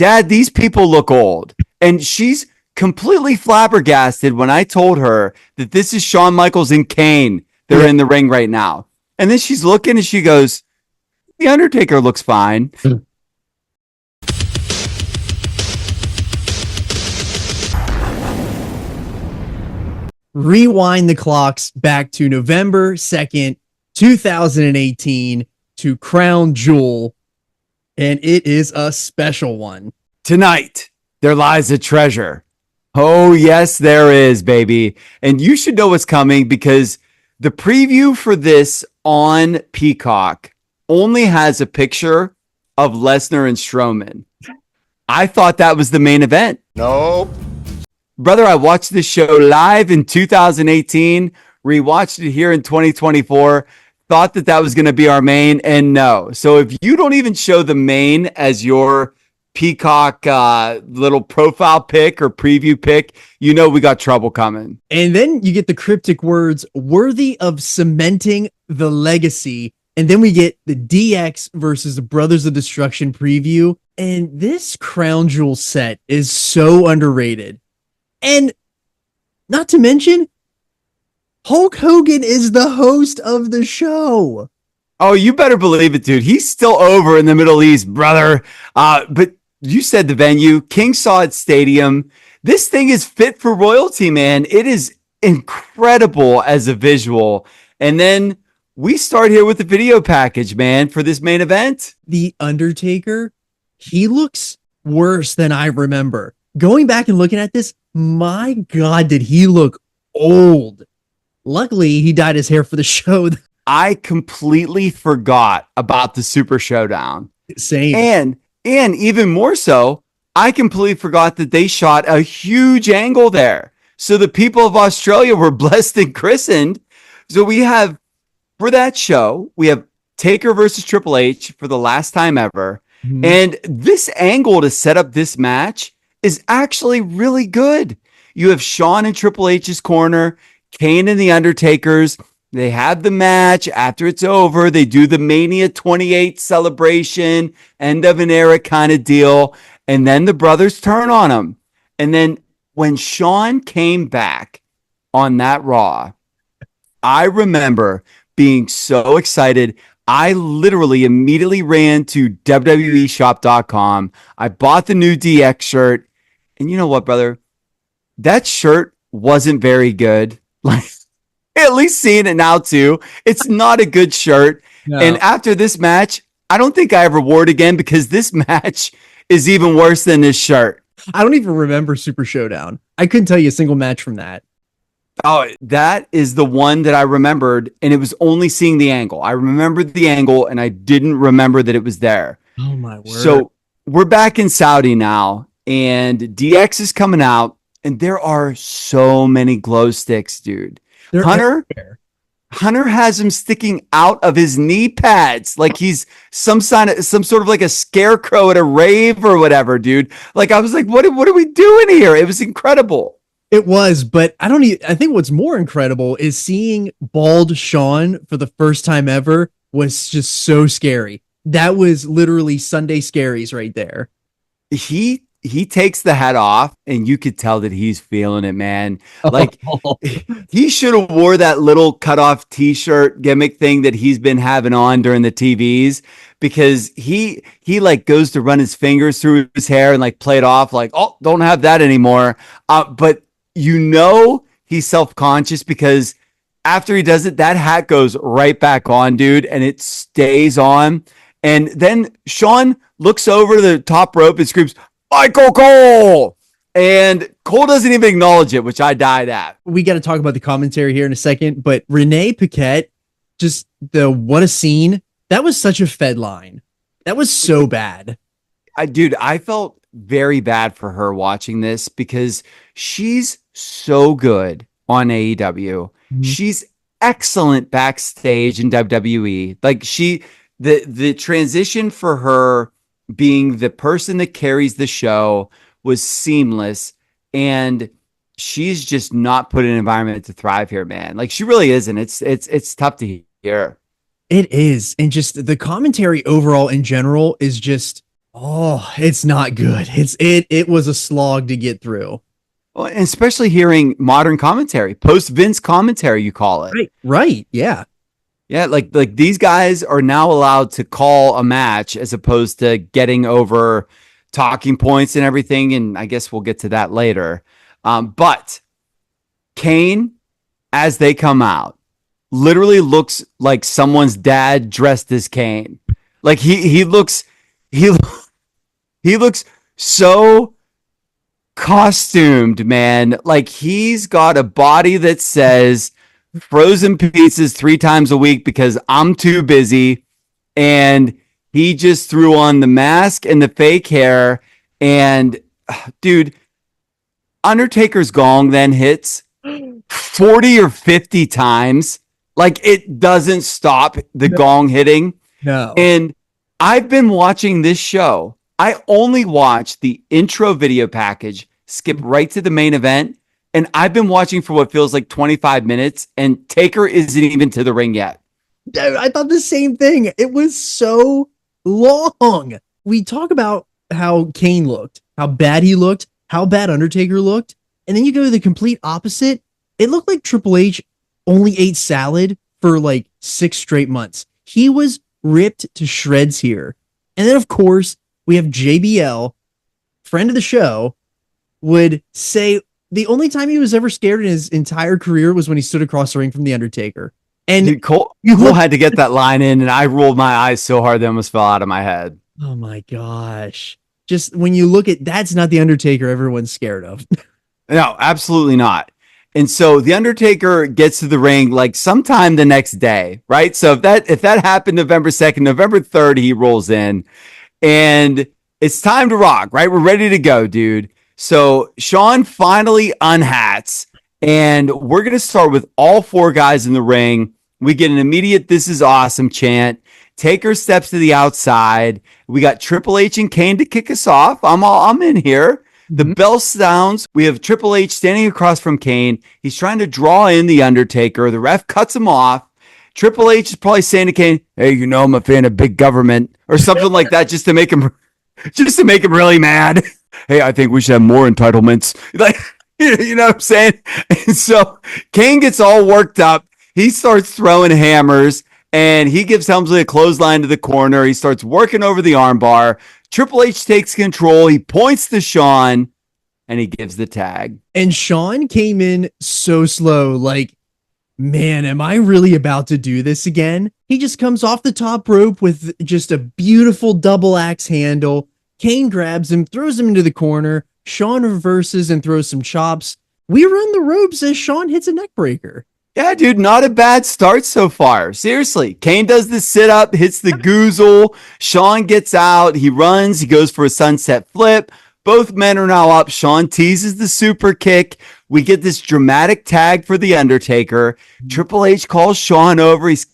Dad, these people look old. And she's completely flabbergasted when I told her that this is Shawn Michaels and Kane. They're in the ring right now. And then she's looking and she goes, the Undertaker looks fine. Rewind the clocks back to November 2nd, 2018 to Crown Jewel. And it is a special one. Tonight, there lies a treasure. Oh, yes, there is, baby. And you should know what's coming because the preview for this on Peacock only has a picture of Lesnar and Strowman. I thought that was the main event. Nope. Brother, I watched this show live in 2018, rewatched it here in 2024, thought that was going to be our main, and no. So if you don't even show the main as your Peacock little profile pick or preview pick, you know we got trouble coming. And then you get the cryptic words, worthy of cementing the legacy. And then we get the DX versus the Brothers of Destruction preview. And this Crown Jewel set is so underrated. And not to mention, Hulk Hogan is the host of the show. Oh, you better believe it, dude. He's still over in the Middle East, brother. But you said the venue, King Saud Stadium. This thing is fit for royalty, man. It is incredible as a visual. And then we start here with the video package, man, for this main event. The Undertaker, he looks worse than I remember. Going back and looking at this, my God, did he look old. Luckily, he dyed his hair for the show. I completely forgot about the Super Showdown. Same. And even more so, I completely forgot that they shot a huge angle there. So the people of Australia were blessed and christened. So we have, for that show, we have Taker versus Triple H for the last time ever. Mm-hmm. And this angle to set up this match is actually really good. You have Shawn in Triple H's corner, Kane and the Undertakers. They have the match. After it's over, they do the Mania 28 celebration, end of an era kind of deal. And then the brothers turn on them. And then when Shawn came back on that Raw, I remember being so excited. I literally immediately ran to WWEshop.com. I bought the new DX shirt. And you know what, brother? That shirt wasn't very good. Like, at least seeing it now too. It's not a good shirt. No. And after this match, I don't think I ever wore it again because this match is even worse than this shirt. I don't even remember Super Showdown. I couldn't tell you a single match from that. Oh, that is the one that I remembered, and it was only seeing the angle. I remembered the angle, and I didn't remember that it was there. Oh, my word. So we're back in Saudi now, and DX is coming out, and there are so many glow sticks, dude. Hunter has him sticking out of his knee pads like he's some sort of like a scarecrow at a rave or whatever, dude. Like I was like, what are we doing here? It was incredible. It was, but I think what's more incredible is seeing bald Shawn for the first time ever was just so scary. That was literally Sunday scaries right there. He takes the hat off and you could tell that he's feeling it, man. Like he should have wore that little cutoff t-shirt gimmick thing that he's been having on during the TVs because he like goes to run his fingers through his hair and like play it off like, oh, don't have that anymore. But you know, he's self-conscious because after he does it, that hat goes right back on, dude. And it stays on. And then Shawn looks over to the top rope and screams, Michael Cole! And Cole doesn't even acknowledge it, which I died at. We got to talk about the commentary here in a second, but Renee Paquette, just what a scene. That was such a Fed line. That was so bad. I felt very bad for her watching this because she's so good on AEW. Mm-hmm. She's excellent backstage in WWE. Like the transition for her being the person that carries the show was seamless, and she's just not put in an environment to thrive here, man. Like she really isn't. It's tough to hear. It is. And just the commentary overall in general is just Oh, it's not good. It was a slog to get through. Well, and especially hearing modern commentary, post Vince commentary, you call it. Right. Right. Yeah. Yeah, like these guys are now allowed to call a match as opposed to getting over talking points and everything. And I guess we'll get to that later. But Kane, as they come out, literally looks like someone's dad dressed as Kane. Like he he looks so costumed, man. Like he's got a body that says frozen pizzas 3 times a week because I'm too busy. And he just threw on the mask and the fake hair. And dude, Undertaker's gong then hits 40 or 50 times. Like it doesn't stop the gong hitting. No. And I've been watching this show. I only watch the intro video package, skip right to the main event. And I've been watching for what feels like 25 minutes, and Taker isn't even to the ring yet. Dude, I thought the same thing. It was so long. We talk about how Kane looked, how bad he looked, how bad Undertaker looked. And then you go to the complete opposite. It looked like Triple H only ate salad for like 6 straight months. He was ripped to shreds here. And then, of course, we have JBL, friend of the show, would say the only time he was ever scared in his entire career was when he stood across the ring from The Undertaker. And Dude, Cole had to get that line in, and I rolled my eyes so hard they almost fell out of my head. oh my gosh. Just when you look at that's not The Undertaker everyone's scared of. No, absolutely not. And so the Undertaker gets to the ring like sometime the next day, right? So if that happened November 2nd, November 3rd, he rolls in, and it's time to rock, right? We're ready to go, dude. So Shawn finally unhats, and we're going to start with all 4 guys in the ring. We get an immediate "This is awesome" chant. Taker steps to the outside. We got Triple H and Kane to kick us off. I'm in here. The bell sounds. We have Triple H standing across from Kane. He's trying to draw in the Undertaker. The ref cuts him off. Triple H is probably saying to Kane, "Hey, you know I'm a fan of big government," or something like that, just to make him really mad. "Hey, I think we should have more entitlements." Like, you know what I'm saying? And so Kane gets all worked up. He starts throwing hammers, and he gives Helmsley a clothesline to the corner. He starts working over the armbar. Triple H takes control. He points to Shawn, and he gives the tag. And Shawn came in so slow, like, man, am I really about to do this again? He just comes off the top rope with just a beautiful double axe handle. Kane grabs him, throws him into the corner. Shawn reverses and throws some chops. We run the ropes as Shawn hits a neck breaker. Yeah, dude, not a bad start so far. Seriously. Kane does the sit up, hits the goozle. Shawn gets out. He runs. He goes for a sunset flip. Both men are now up. Shawn teases the super kick. We get this dramatic tag for The Undertaker. Triple H calls Shawn over. He's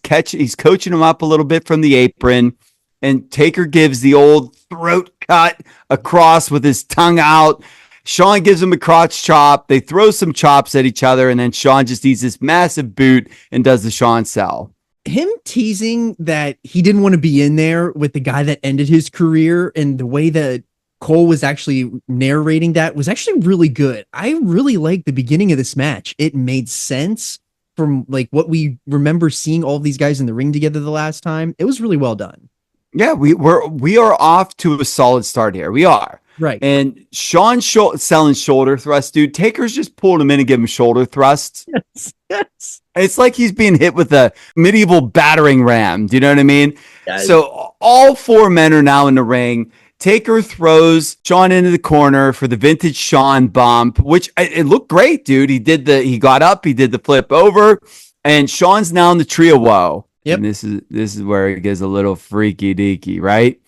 coaching him up a little bit from the apron. And Taker gives the old throat cut across with his tongue out. Shawn gives him a crotch chop. They throw some chops at each other, and then Shawn just eats this massive boot and does the Shawn sell. Him teasing that he didn't want to be in there with the guy that ended his career, and the way that Cole was actually narrating that was actually really good. I really liked the beginning of this match. It made sense from like what we remember seeing all of these guys in the ring together the last time. It was really well done. Yeah, we are off to a solid start here. We are. Right. And Shawn selling shoulder thrusts, dude. Taker's just pulled him in and give him shoulder thrusts. Yes. Yes. It's like he's being hit with a medieval battering ram. Do you know what I mean? Yes. So all 4 men are now in the ring. Taker throws Shawn into the corner for the vintage Shawn bump, which it looked great, dude. He got up, he did the flip over, and Shawn's now in the trio woe. Yep. And this is where it gets a little freaky deaky, right?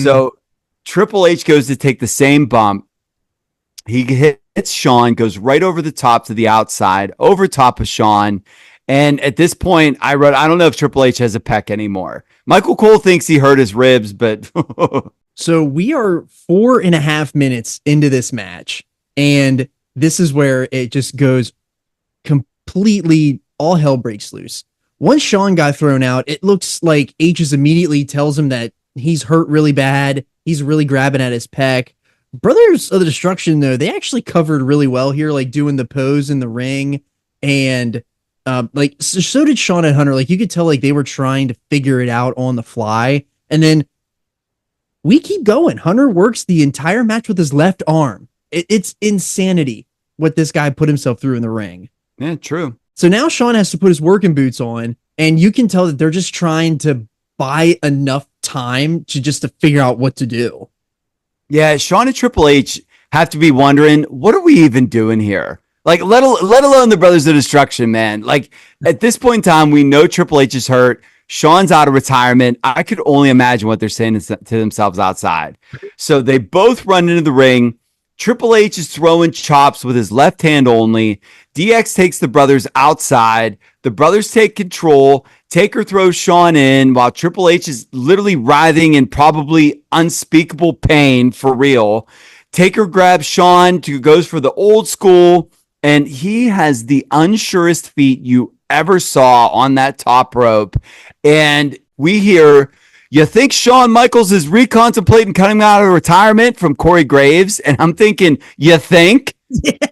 So Triple H goes to take the same bump. He hits Shawn, goes right over the top to the outside, over top of Shawn. And at this point, I don't know if Triple H has a pec anymore. Michael Cole thinks he hurt his ribs, but So we are 4.5 minutes into this match, and this is where it just goes completely, all hell breaks loose. Once Shawn got thrown out, it looks like H is immediately tells him that He's hurt really bad. He's really grabbing at his pec. Brothers of the Destruction, though, they actually covered really well here, like doing the pose in the ring. And like so did Shawn and Hunter. Like you could tell like they were trying to figure it out on the fly. And then we keep going. Hunter works the entire match with his left arm. It's insanity what this guy put himself through in the ring. Yeah, true. So now Shawn has to put his working boots on, and you can tell that they're just trying to buy enough time to figure out what to do. Yeah, Shawn and Triple H have to be wondering, what are we even doing here? Like, let alone the Brothers of Destruction, man. Like, at this point in time, we know Triple H is hurt. Shawn's out of retirement. I could only imagine what they're saying to themselves outside. So they both run into the ring. Triple H is throwing chops with his left hand only. DX takes the brothers outside. The brothers take control. Taker throws Shawn in while Triple H is literally writhing in probably unspeakable pain for real. Taker grabs Shawn, goes for the old school, and he has the unsurest feet you ever saw on that top rope. And we hear, you think Shawn Michaels is recontemplating cutting out of retirement from Corey Graves? And I'm thinking, you think?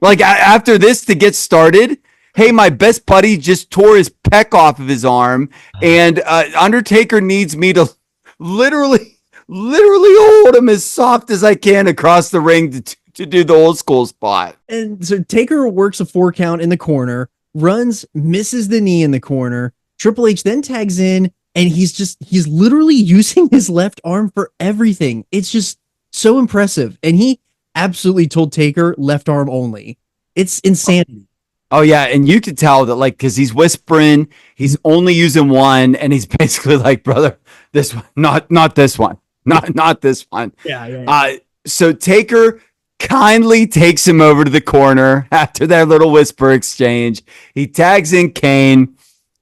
Like after this to get started? Hey, my best buddy just tore his pec off of his arm, and Undertaker needs me to literally hold him as soft as I can across the ring to do the old school spot. And so Taker works a 4 count in the corner, runs, misses the knee in the corner. Triple H then tags in, and he's literally using his left arm for everything. It's just so impressive. And he absolutely told Taker left arm only. It's insanity. Oh yeah, and you could tell that, like, because he's whispering, he's only using one, and he's basically like, brother, this one, not this one, not this one. Yeah. So Taker kindly takes him over to the corner after that little whisper exchange. He tags in Kane.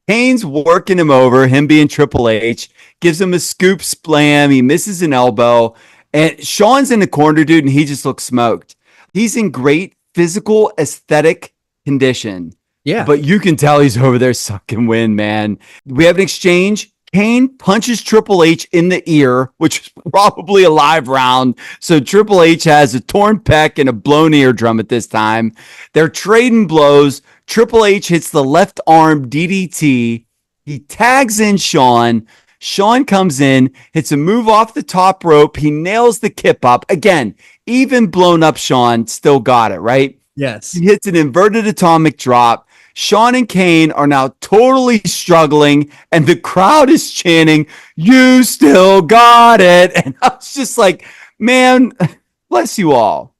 Kane's working him over, him being Triple H, gives him a scoop slam. He misses an elbow, and Shawn's in the corner, dude, and he just looks smoked. He's in great physical aesthetic condition. Yeah. But you can tell he's over there sucking wind, man. We have an exchange. Kane punches Triple H in the ear, which is probably a live round. So Triple H has a torn pec and a blown eardrum at this time. They're trading blows. Triple H hits the left arm DDT. He tags in Shawn. Shawn comes in, hits a move off the top rope. He nails the kip up. Again, even blown up Shawn still got it, right? Yes. He hits an inverted atomic drop. Shawn and Kane are now totally struggling, and the crowd is chanting, "You still got it." And I was just like, man, bless you all.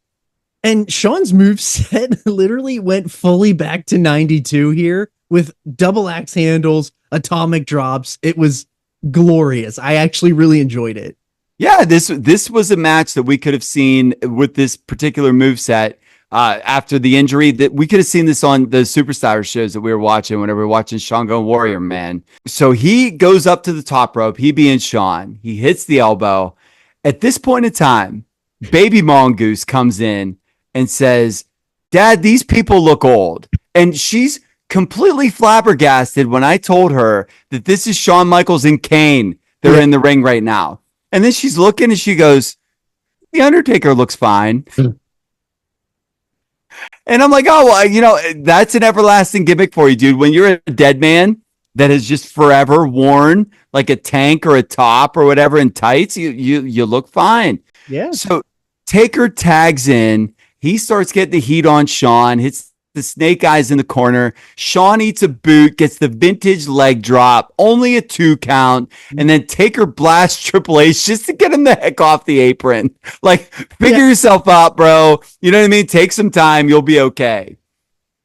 And Shawn's moveset literally went fully back to 92 here with double axe handles, atomic drops. It was glorious. I actually really enjoyed it. Yeah, this was a match that we could have seen with this particular moveset. After the injury, that we could have seen this on the Superstar shows that we were watching whenever we were watching Shango Warrior, man. So he goes up to the top rope, he being Shawn. He hits the elbow. At this point in time, Baby Mongoose comes in and says, "Dad, these people look old." And she's completely flabbergasted when I told her that this is Shawn Michaels and Kane. They're in the ring right now. And then she's looking and she goes, "The Undertaker looks fine." And I'm like, oh, well, that's an everlasting gimmick for you, dude. When you're a dead man that has just forever worn like a tank or a top or whatever in tights, you look fine. Yeah. So Taker tags in. He starts getting the heat on Shawn, hits the snake eyes in the corner. Shawn eats a boot, gets the vintage leg drop, only a 2 count, and then Taker blasts Triple H just to get him the heck off the apron. Like, figure yourself out, bro. You know what I mean? Take some time. You'll be okay.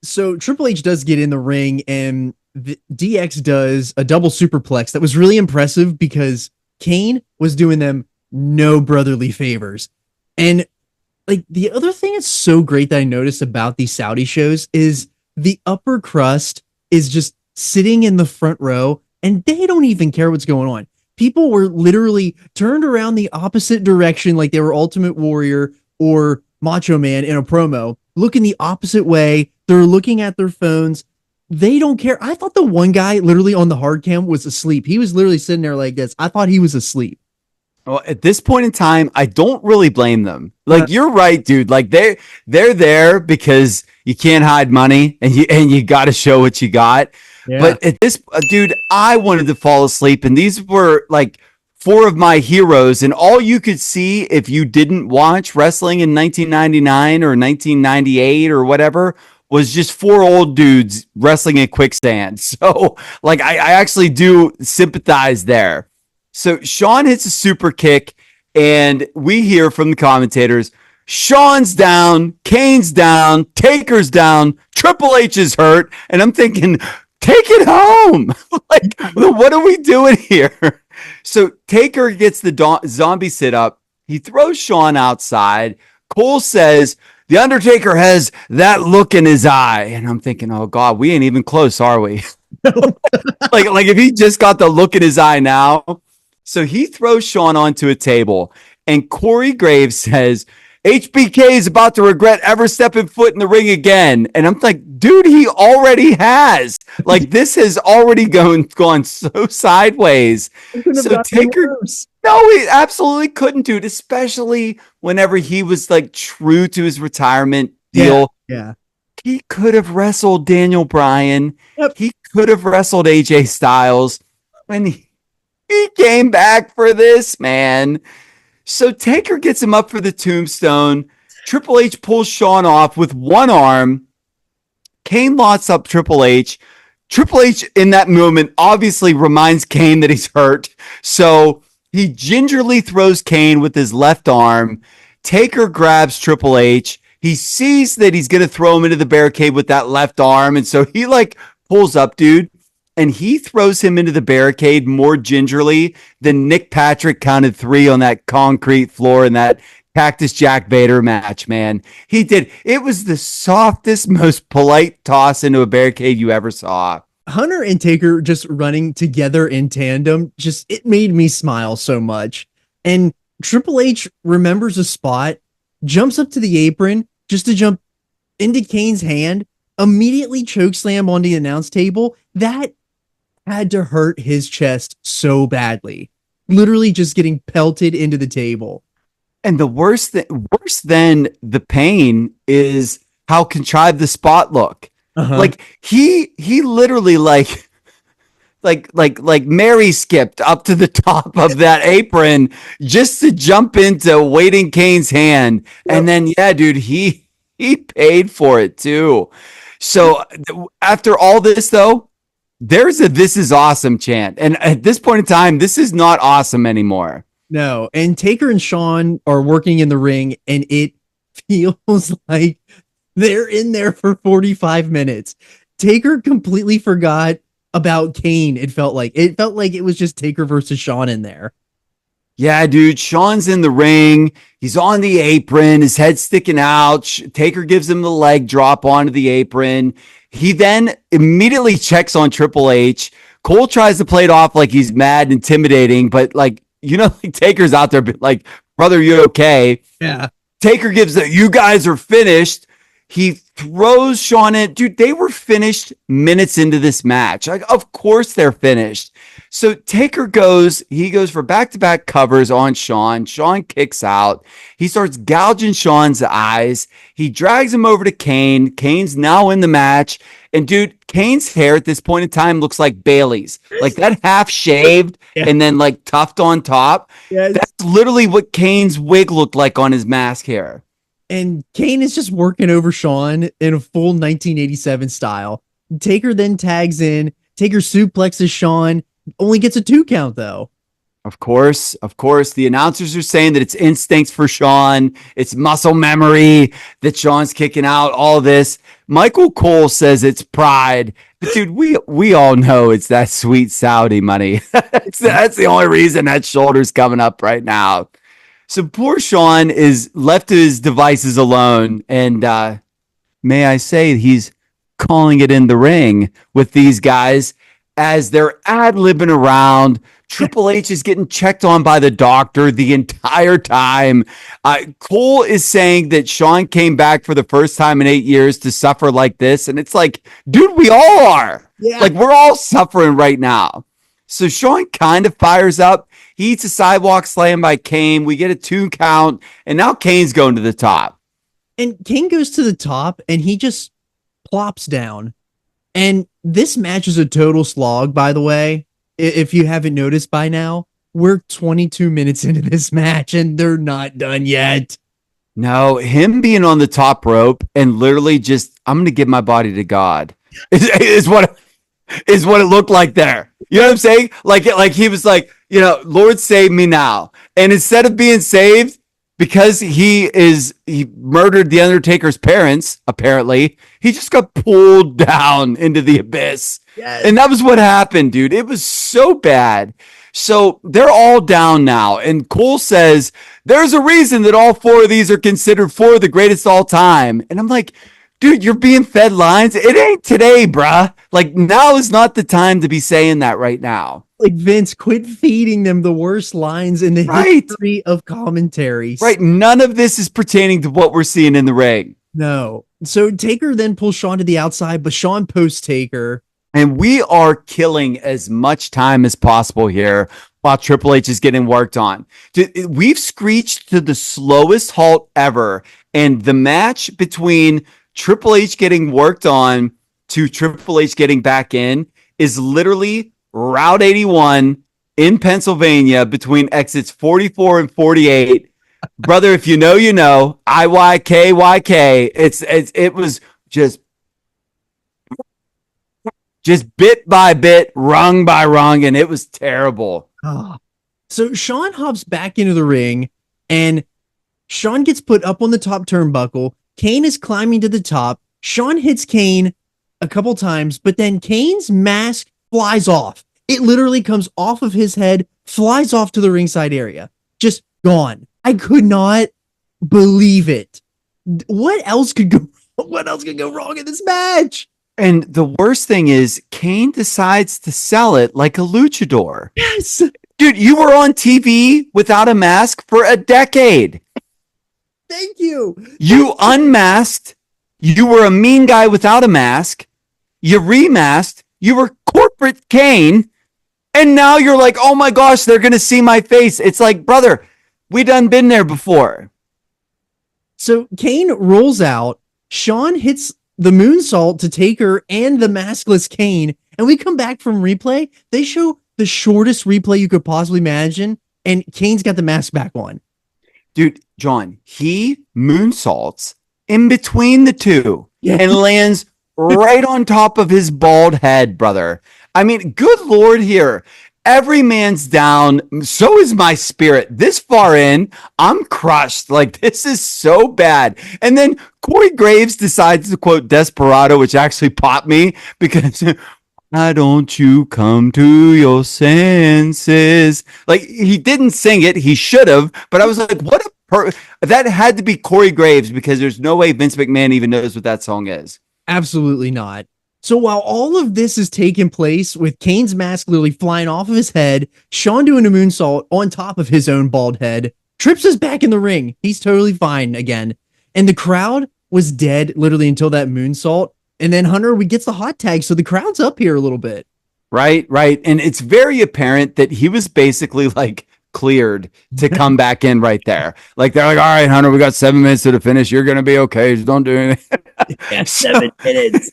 So Triple H does get in the ring, and DX does a double superplex that was really impressive because Kane was doing them no brotherly favors. And like the other thing that's so great that I noticed about these Saudi shows is the upper crust is just sitting in the front row and they don't even care what's going on. People were literally turned around the opposite direction like they were Ultimate Warrior or Macho Man in a promo, looking the opposite way. They're looking at their phones. They don't care. I thought the one guy literally on the hard cam was asleep. He was literally sitting there like this. I thought he was asleep. Well, at this point in time, I don't really blame them. Uh, Like you're right, dude. Like they're there because you can't hide money and you got to show what you got. yeah. But at this, dude, I wanted to fall asleep, and these were like four of my heroes, and all you could see if you didn't watch wrestling in 1999 or 1998 or whatever was just four old dudes wrestling in quicksand. So, like, I actually do sympathize there. So Shawn hits a super kick, and we hear from the commentators, Shawn's down, Kane's down, Taker's down, Triple H is hurt. And I'm thinking, take it home. Like, what are we doing here? So Taker gets the zombie sit up. He throws Shawn outside. Cole says, the Undertaker has that look in his eye. And I'm thinking, oh God, we ain't even close, are we? like if he just got the look in his eye now. So he throws Shawn onto a table, and Corey Graves says, HBK is about to regret ever stepping foot in the ring again. And I'm like, dude, he already has. Like, this has already gone so sideways. So Taker, no, he absolutely couldn't, dude, especially whenever he was like true to his retirement deal. Yeah. He could have wrestled Daniel Bryan. Yep. He could have wrestled AJ Styles. And he came back for this, man. So Taker gets him up for the tombstone. Triple H pulls Shawn off with one arm. Kane locks up Triple H. Triple H in that moment obviously reminds Kane that he's hurt. So he gingerly throws Kane with his left arm. Taker grabs Triple H. He sees that he's going to throw him into the barricade with that left arm. And so he like pulls up, dude. And he throws him into the barricade more gingerly than Nick Patrick counted 3 on that concrete floor in that Cactus Jack Vader match, man. He did. It was the softest, most polite toss into a barricade you ever saw. Hunter and Taker just running together in tandem, just it made me smile so much. And Triple H remembers a spot, jumps up to the apron just to jump into Kane's hand, immediately chokeslam on the announce table. That had to hurt his chest so badly. Literally just getting pelted into the table. And the worse than the pain is how contrived the spot look. Like he literally like Mary skipped up to the top of that apron just to jump into Waiting Kane's hand. Yep. And then yeah, dude, he paid for it too. So after all this though, there's a "this is awesome" chant. And at this point in time, this is not awesome anymore. No. And Taker and Shawn are working in the ring, and it feels like they're in there for 45 minutes. Taker completely forgot about Kane. It felt like it was just Taker versus Shawn in there. Yeah, dude. Shawn's in the ring. He's on the apron. His head's sticking out. Taker gives him the leg drop onto the apron. He then immediately checks on Triple H. Cole tries to play it off like he's mad, intimidating, but like, you know, like Taker's out there like, brother, you okay? Yeah. Taker gives the, you guys are finished. He throws Shawn in. Dude, they were finished minutes into this match. Like, of course they're finished. So Taker goes for back-to-back covers on Shawn. Shawn kicks out. He starts gouging Shawn's eyes. He drags him over to Kane. Kane's now in the match. And dude, Kane's hair at this point in time looks like Bailey's. Like that half shaved and then like tuft on top. Yes. That's literally what Kane's wig looked like on his mask hair. And Kane is just working over Shawn in a full 1987 style. Taker then tags in. Taker suplexes Shawn. Only gets a 2 count, though. Of course. The announcers are saying that it's instincts for Shawn. It's muscle memory that Shawn's kicking out, all this. Michael Cole says it's pride. But dude, we all know it's that sweet Saudi money. That's the only reason that shoulder's coming up right now. So poor Shawn is left to his devices alone. And may I say, he's calling it in the ring with these guys as they're ad-libbing around. Triple H is getting checked on by the doctor the entire time. Cole is saying that Shawn came back for the first time in 8 years to suffer like this. And it's like, dude, we all are. Yeah. Like, we're all suffering right now. So Shawn kind of fires up. He eats a sidewalk slam by Kane. We get a 2 count, and now Kane's going to the top. And Kane goes to the top and he just plops down. And this match is a total slog, by the way. If you haven't noticed by now, we're 22 minutes into this match and they're not done yet. No, him being on the top rope and literally just, I'm going to give my body to God is what it looked like there. You know what I'm saying? Like he was like, Lord, save me now. And instead of being saved, because he murdered the Undertaker's parents, apparently, he just got pulled down into the abyss. Yes. And that was what happened, dude. It was so bad. So they're all down now. And Cole says, there's a reason that all 4 of these are considered 4 of the greatest all time. And I'm like, dude, you're being fed lines. It ain't today, bruh. Like, now is not the time to be saying that right now. Like, Vince, quit feeding them the worst lines in the history of commentary. Right. None of this is pertaining to what we're seeing in the ring. No. So Taker then pulls Shawn to the outside, but Shawn posts Taker. And we are killing as much time as possible here while Triple H is getting worked on. We've screeched to the slowest halt ever. And the match between Triple H getting worked on to Triple H getting back in is literally Route 81 in Pennsylvania between exits 44 and 48. Brother, if you know, you know. IYKYK. It was just bit by bit, rung by rung, and it was terrible. So Shawn hops back into the ring, and Shawn gets put up on the top turnbuckle. Kane is climbing to the top. Shawn hits Kane a couple times, but then Kane's mask flies off. It literally comes off of his head, flies off to the ringside area. Just gone. I could not believe it. What else could go wrong in this match? And the worst thing is Kane decides to sell it like a luchador. Yes. Dude, you were on TV without a mask for a decade. Thank you. You unmasked. You were a mean guy without a mask. You remasked. You were corporate Kane. And now you're like, oh my gosh, they're going to see my face. It's like, brother, we done been there before. So Kane rolls out. Shawn hits the moonsault to Taker and the maskless Kane. And we come back from replay. They show the shortest replay you could possibly imagine. And Kane's got the mask back on. Dude, John, he moonsaults in between the two and lands right on top of his bald head, brother. I mean, good Lord here. Every man's down. So is my spirit. This far in, I'm crushed. Like, this is so bad. And then Corey Graves decides to quote Desperado, which actually popped me because why don't you come to your senses? Like, he didn't sing it. He should have. But I was like, what a that had to be Corey Graves because there's no way Vince McMahon even knows what that song is. Absolutely not. So while all of this is taking place with Kane's mask literally flying off of his head, Shawn doing a moonsault on top of his own bald head, Trips is back in the ring. He's totally fine again. And the crowd was dead literally until that moonsault. And then Hunter, we gets the hot tag. So the crowd's up here a little bit. Right. And it's very apparent that he was basically like cleared to come back in right there. Like they're like, all right, Hunter, we got 7 minutes to the finish. You're going to be okay. Just don't do anything. Yeah, 7 minutes.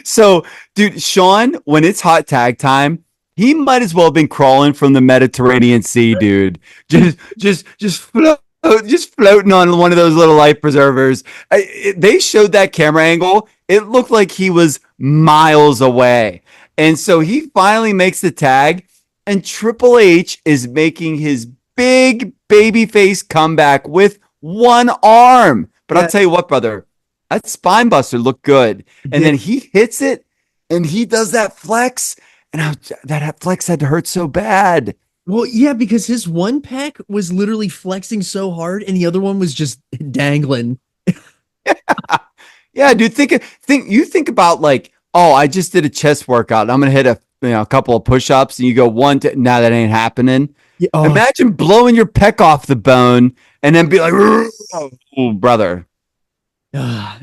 So, dude, Shawn, when it's hot tag time, he might as well have been crawling from the Mediterranean Sea, dude. Just floating on one of those little life preservers. They showed that camera angle. It looked like he was miles away. And so he finally makes the tag, and Triple H is making his big babyface comeback with one arm. But I'll tell you what, brother. That spine buster looked good. And then he hits it and he does that flex. And that flex had to hurt so bad. Well, yeah, because his one pec was literally flexing so hard and the other one was just dangling. Yeah, dude, think about like, oh, I just did a chest workout. I'm going to hit a couple of push-ups and you go now that ain't happening. Yeah, Imagine blowing your pec off the bone and then be like, oh, brother.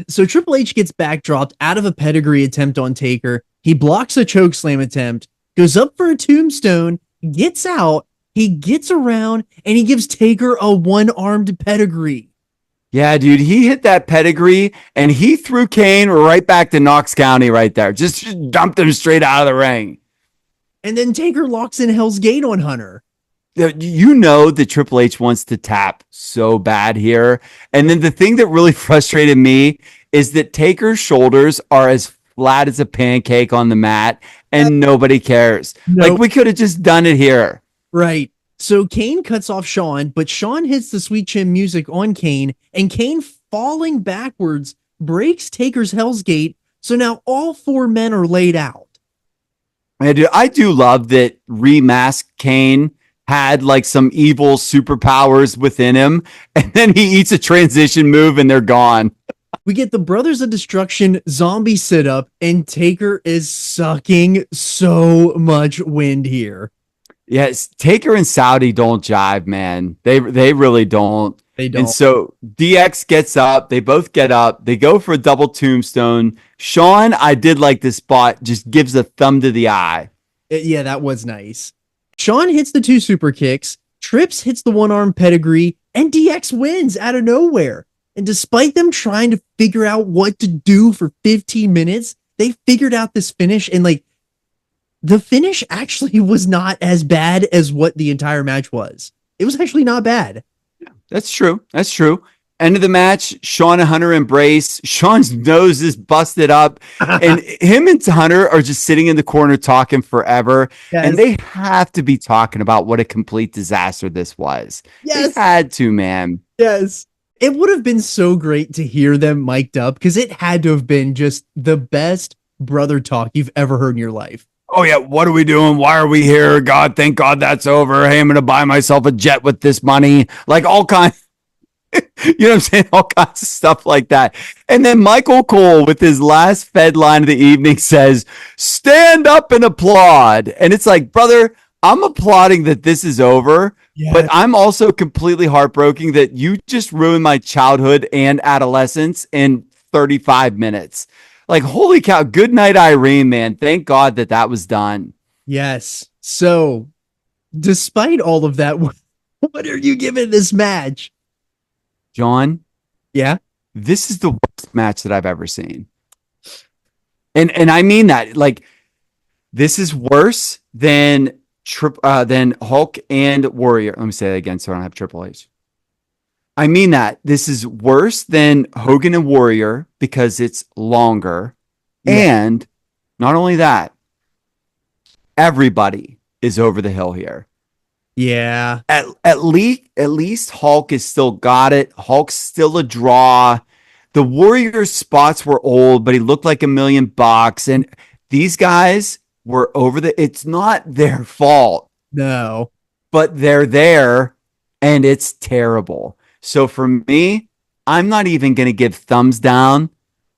So Triple H gets backdropped out of a pedigree attempt on Taker. He blocks a chokeslam attempt, goes up for a tombstone, gets out, he gets around, and he gives Taker a one-armed pedigree. Yeah, dude, he hit that pedigree and he threw Kane right back to Knox County right there. Just dumped him straight out of the ring. And then Taker locks in Hell's Gate on Hunter. You know that Triple H wants to tap so bad here. And then the thing that really frustrated me is that Taker's shoulders are as flat as a pancake on the mat and nobody cares. Nope. Like we could have just done it here. Right. So Kane cuts off Shawn, but Shawn hits the Sweet Chin music on Kane, and Kane falling backwards breaks Taker's Hell's Gate. So now all four men are laid out. I do love that Remask Kane had like some evil superpowers within him, and then he eats a transition move and they're gone. We get the Brothers of Destruction zombie sit up, and Taker is sucking so much wind here. Yes, Taker and Saudi don't jive, man. They really don't. They don't. And so DX gets up. They both get up. They go for a double tombstone. Shawn, I did like this spot, just gives a thumb to the eye. Yeah, that was nice. Shawn hits the two super kicks. Trips hits the one-arm pedigree, and DX wins out of nowhere. And despite them trying to figure out what to do for 15 minutes, they figured out this finish, and like the finish actually was not as bad as what the entire match was. It was actually not bad. That's true. That's true. End of the match, Shawn and Hunter embrace. Shawn's nose is busted up, and him and Hunter are just sitting in the corner talking forever. Yes. And they have to be talking about what a complete disaster this was. Yes. They had to, man. Yes. It would have been so great to hear them mic'd up because it had to have been just the best brother talk you've ever heard in your life. Oh, yeah. What are we doing? Why are we here? God, thank God that's over. Hey, I'm going to buy myself a jet with this money. Like all kinds. You know what I'm saying? All kinds of stuff like that. And then Michael Cole, with his last Fed line of the evening, says, stand up and applaud. And it's like, brother, I'm applauding that this is over, yes, but I'm also completely heartbroken that you just ruined my childhood and adolescence in 35 minutes. Like, holy cow. Good night, Irene, man. Thank God that that was done. Yes. So, despite all of that, what are you giving this match? John? Yeah? This is the worst match that I've ever seen. And I mean that. Like, this is worse than Hulk and Warrior. Let me say that again so I don't have Triple H. I mean that. This is worse than Hogan and Warrior because it's longer. Yeah. And not only that, everybody is over the hill here. Yeah. At least Hulk has still got it. Hulk's still a draw. The Warriors spots were old, but he looked like $1 million. And these guys were over it's not their fault. No. But they're there and it's terrible. So for me, I'm not even going to give thumbs down.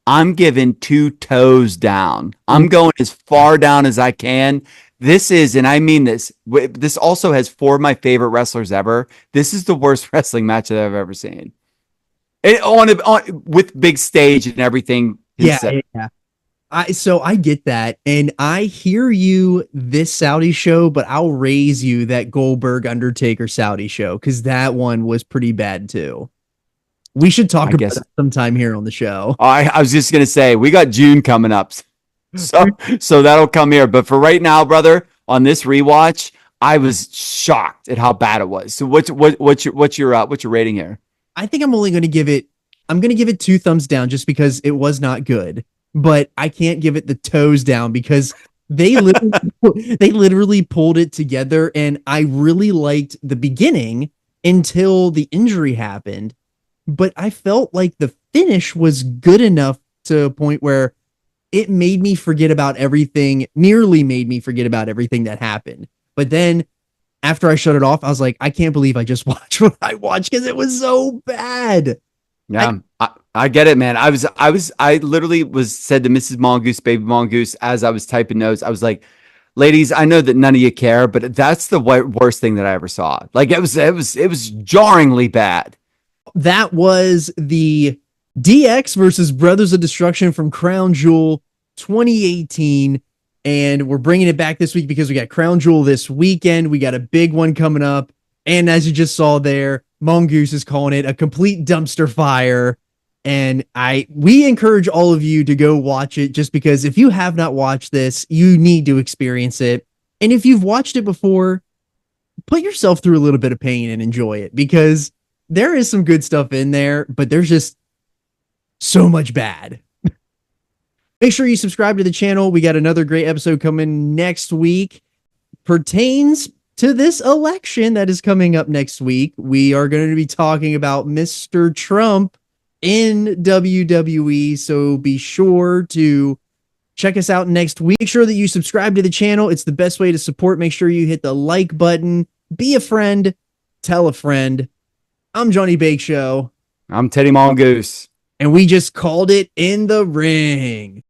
I'm giving 2 toes down. I'm going as far down as I can. This is, and I mean this, this also has 4 of my favorite wrestlers ever. This is the worst wrestling match that I've ever seen. With big stage and everything. Yeah. So I get that. And I hear you this Saudi show, but I'll raise you that Goldberg Undertaker Saudi show because that one was pretty bad too. We should talk about it sometime here on the show. I was just going to say, we got June coming up. So that'll come here. But for right now, brother, on this rewatch, I was shocked at how bad it was. So what's your rating here? I think I'm only going to give it 2 thumbs down just because it was not good. But I can't give it the toes down because they literally pulled it together, and I really liked the beginning until the injury happened. But I felt like the finish was good enough to a point where it made me forget about everything, nearly made me forget about everything that happened. But then after I shut it off, I was like, I can't believe I just watched what I watched because it was so bad. Yeah, I get it, man. I literally was said to Mrs. Mongoose, Baby Mongoose, as I was typing notes, I was like, ladies, I know that none of you care, but that's the worst thing that I ever saw. Like it was jarringly bad. That was the DX versus Brothers of Destruction from Crown Jewel 2018. And we're bringing it back this week because we got Crown Jewel this weekend. We got a big one coming up. And as you just saw there, Mongoose is calling it a complete dumpster fire. And we encourage all of you to go watch it, just because if you have not watched this, you need to experience it. And if you've watched it before, put yourself through a little bit of pain and enjoy it, because there is some good stuff in there, but there's just so much bad. Make sure you subscribe to the channel. We got another great episode coming next week. Pertains to this election that is coming up next week. We are going to be talking about Mr. Trump in WWE. So be sure to check us out next week. Make sure that you subscribe to the channel. It's the best way to support. Make sure you hit the like button. Be a friend. Tell a friend. I'm Johnny Bake Show. I'm Teddy Mongoose. And we just called it In the Ring.